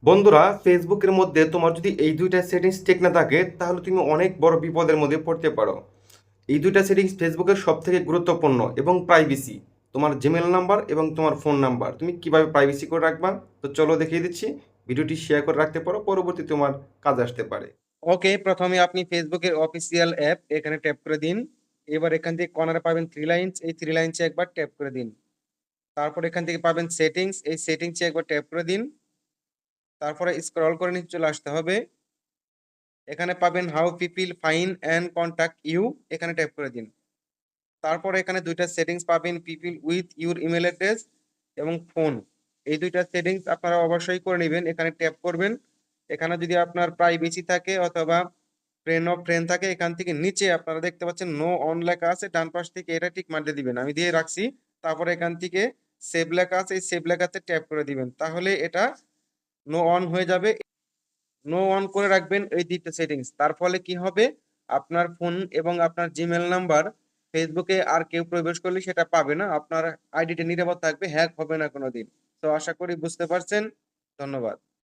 বন্ধুরা, ফেসবুকের মধ্যে তোমার যদি এই দুইটা সেটিংস ঠিক না থাকে তাহলে তুমি অনেক বড় বিপদের মধ্যে পড়তে পারো। এই দুইটা সেটিংস ফেসবুকের সব থেকে গুরুত্বপূর্ণ এবং প্রাইভেসি। তোমার জিমেল নাম্বার এবং তোমার ফোন নাম্বার তুমি কিভাবে প্রাইভেসি করে রাখবা, তো চলো দেখিয়ে দিচ্ছি। ভিডিওটি শেয়ার করে রাখতে পারো, পরবর্তী তোমার কাজ আসতে পারে। ওকে, প্রথমে আপনি ফেসবুকের অফিসিয়াল অ্যাপ এখানে ট্যাপ করে দিন। এবার এখান থেকে কর্নারে পাবেন থ্রি লাইনস, এই থ্রি লাইনসে একবার ট্যাপ করে দিন। তারপর এখান থেকে পাবেন সেটিংস, এই সেটিংসে একবার ট্যাপ করে দিন। তারপরে স্ক্রল করে নিচে চলে আসতে হবে। এখানে পাবেন how people find and contact you, এখানে ট্যাপ করে দিন। তারপরে এখানে দুইটা সেটিংস পাবেন, people with your email address এবং ফোন। এই দুইটা সেটিংস আপনারা অবশ্যই করে নেবেন, এখানে ট্যাপ করবেন। এখানে যদি আপনার প্রাইভেসি থাকে অথবা ফ্রেন্ড অফ ফ্রেন্ড থাকে, এখান থেকে নিচে আপনারা দেখতে পাচ্ছেন নো অন লেখা আছে, ডান পাশ থেকে এটা টিক মারতে দিবেন, আমি দিয়ে রাখছি। তারপরে এখান থেকে সেভ লেখা আছে, এই সেভ লেখাতে ট্যাপ করে দিবেন, তাহলে এটা নো অন হয়ে যাবে। নো অন করে রাখবেন এই দুইটা সেটিংস, তার ফলে কি হবে, আপনার ফোন এবং আপনার জিমেল নাম্বার ফেসবুকে আর কেউ প্রবেশ করলে সেটা পাবে না, আপনার আইডিটা নিরাপদ থাকবে, হ্যাক হবে না কোনোদিন। তো আশা করি বুঝতে পারছেন। ধন্যবাদ।